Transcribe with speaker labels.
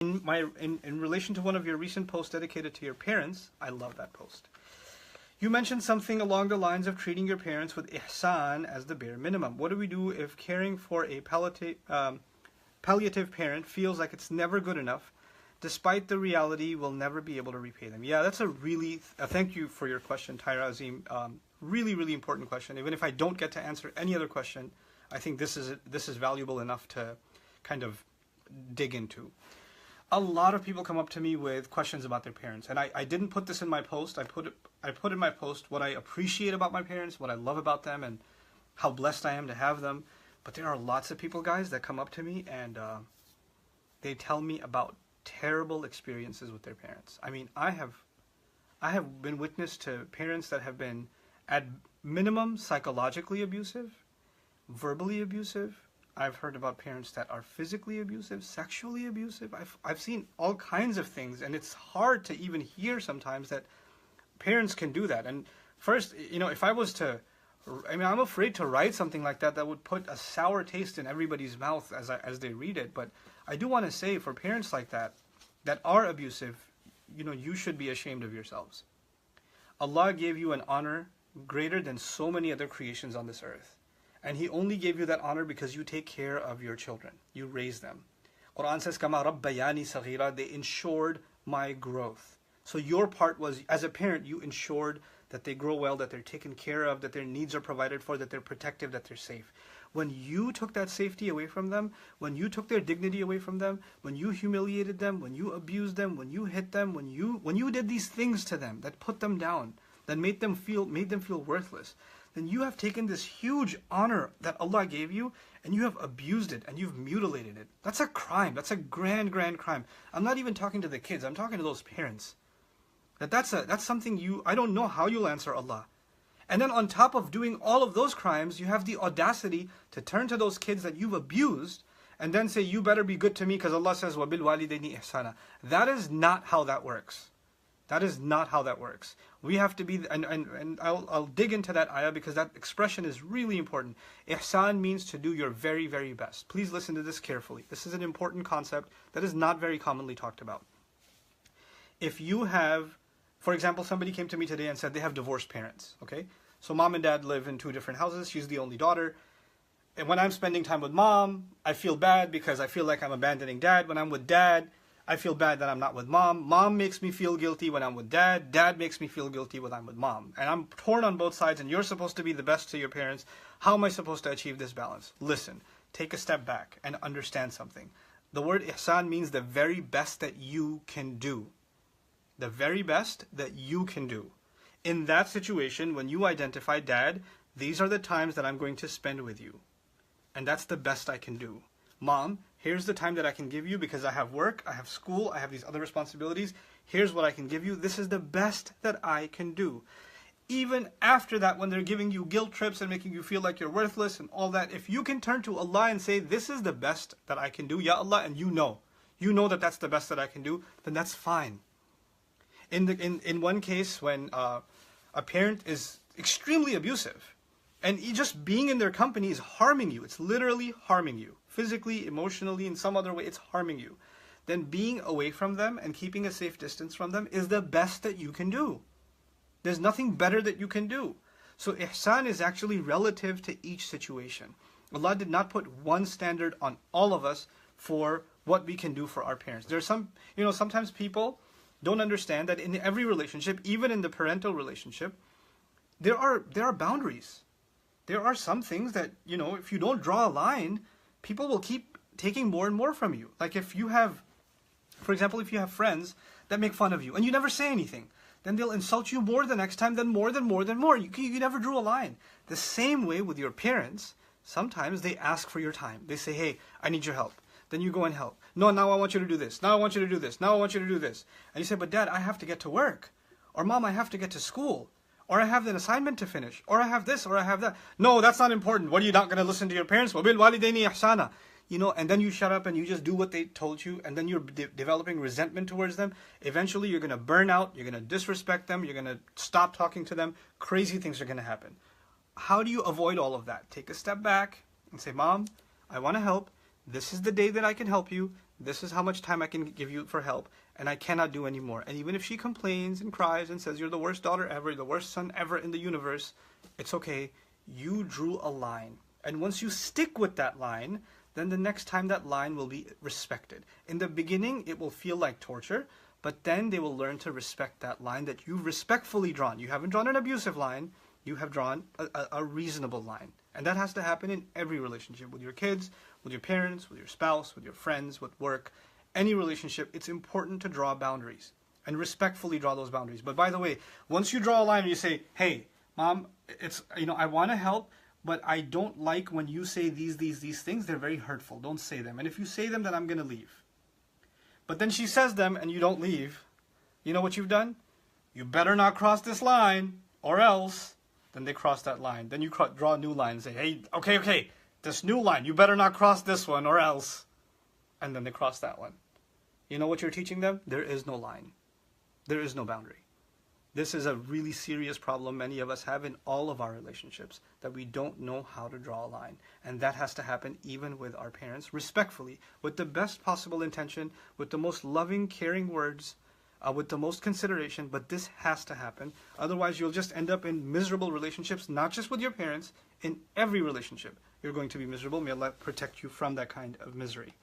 Speaker 1: In relation to one of your recent posts dedicated to your parents, I love that post. You mentioned something along the lines of treating your parents with ihsan as the bare minimum. What do we do if caring for a palliative parent feels like it's never good enough, despite the reality we'll never be able to repay them? Yeah, that's a really, thank you for your question, Tyra Azim. Really, really important question. Even if I don't get to answer any other question, I think this is valuable enough to kind of dig into. A lot of people come up to me with questions about their parents, and I didn't put this in my post. I put in my post what I appreciate about my parents, what I love about them, and how blessed I am to have them. But there are lots of people, guys, that come up to me and they tell me about terrible experiences with their parents. I mean, I have been witness to parents that have been at minimum psychologically abusive, verbally abusive. I've heard about parents that are physically abusive, sexually abusive. I've seen all kinds of things, and it's hard to even hear sometimes that parents can do that. And first, if I was to, I'm afraid to write something like that that would put a sour taste in everybody's mouth as they read it. But I do want to say, for parents like that are abusive, you should be ashamed of yourselves. Allah gave you an honor greater than so many other creations on this earth. And He only gave you that honor because you take care of your children. You raise them. Quran says, Kama Rabbayani Saghira, they ensured my growth. So your part was, as a parent, you ensured that they grow well, that they're taken care of, that their needs are provided for, that they're protected, that they're safe. When you took that safety away from them, when you took their dignity away from them, when you humiliated them, when you abused them, when you hit them, when you did these things to them that put them down, that made them feel worthless, then you have taken this huge honor that Allah gave you and you have abused it and you've mutilated it. That's a crime. That's a grand, grand crime. I'm not even talking to the kids. I'm talking to those parents. That's something I don't know how you'll answer Allah. And then on top of doing all of those crimes, you have the audacity to turn to those kids that you've abused and then say, you better be good to me because Allah says, وَبِالْوَالِدَيْنِ إِحْسَانًا. That is not how that works. That is not how that works. We have to be, and I'll dig into that ayah because that expression is really important. Ihsan means to do your very, very best. Please listen to this carefully. This is an important concept that is not very commonly talked about. If you have, for example, somebody came to me today and said they have divorced parents, okay? So mom and dad live in two different houses. She's the only daughter. And when I'm spending time with mom, I feel bad because I feel like I'm abandoning dad. When I'm with dad, I feel bad that I'm not with mom. Mom makes me feel guilty when I'm with dad. Dad makes me feel guilty when I'm with mom. And I'm torn on both sides, and you're supposed to be the best to your parents. How am I supposed to achieve this balance? Listen, take a step back and understand something. The word ihsan means the very best that you can do. The very best that you can do. In that situation, when you identify, Dad, these are the times that I'm going to spend with you. And that's the best I can do. Mom, here's the time that I can give you because I have work, I have school, I have these other responsibilities. Here's what I can give you. This is the best that I can do. Even after that, when they're giving you guilt trips and making you feel like you're worthless and all that, if you can turn to Allah and say, this is the best that I can do, Ya Allah, and you know that that's the best that I can do, then that's fine. In one case, when a parent is extremely abusive, and just being in their company is harming you, it's literally harming you. Physically, emotionally, in some other way, it's harming you. Then being away from them and keeping a safe distance from them is the best that you can do. There's nothing better that you can do. So ihsan is actually relative to each situation. Allah did not put one standard on all of us for what we can do for our parents. There's sometimes people don't understand that in every relationship, even in the parental relationship, there are boundaries. There are some things that, if you don't draw a line, people will keep taking more and more from you. Like if you have, for example, if you have friends that make fun of you and you never say anything, then they'll insult you more the next time, then more. You never drew a line. The same way with your parents, sometimes they ask for your time. They say, hey, I need your help. Then you go and help. No, now I want you to do this. Now I want you to do this. Now I want you to do this. And you say, but Dad, I have to get to work. Or Mom, I have to get to school. Or I have an assignment to finish. Or I have this, or I have that. No, that's not important. What, are you not going to listen to your parents? وَبِالْوَالِدَيْنِ إِحْسَانًا. And then you shut up and you just do what they told you. And then you're developing resentment towards them. Eventually you're going to burn out. You're going to disrespect them. You're going to stop talking to them. Crazy things are going to happen. How do you avoid all of that? Take a step back and say, Mom, I want to help. This is the day that I can help you. This is how much time I can give you for help, and I cannot do any more. And even if she complains and cries and says, you're the worst daughter ever, the worst son ever in the universe, it's okay. You drew a line. And once you stick with that line, then the next time that line will be respected. In the beginning, it will feel like torture, but then they will learn to respect that line that you've respectfully drawn. You haven't drawn an abusive line, you have drawn a reasonable line. And that has to happen in every relationship, with your kids, with your parents, with your spouse, with your friends, with work. Any relationship, it's important to draw boundaries and respectfully draw those boundaries. But by the way, once you draw a line and you say, hey, Mom, I want to help, but I don't like when you say these things. They're very hurtful. Don't say them. And if you say them, then I'm going to leave. But then she says them and you don't leave. You know what you've done? You better not cross this line or else. Then they cross that line. Then you draw a new line and say, hey, okay, this new line, you better not cross this one or else. And then they cross that one. You know what you're teaching them? There is no line. There is no boundary. This is a really serious problem many of us have in all of our relationships, that we don't know how to draw a line. And that has to happen even with our parents, respectfully, with the best possible intention, with the most loving, caring words, with the most consideration, but this has to happen. Otherwise, you'll just end up in miserable relationships, not just with your parents, in every relationship. You're going to be miserable. May Allah protect you from that kind of misery.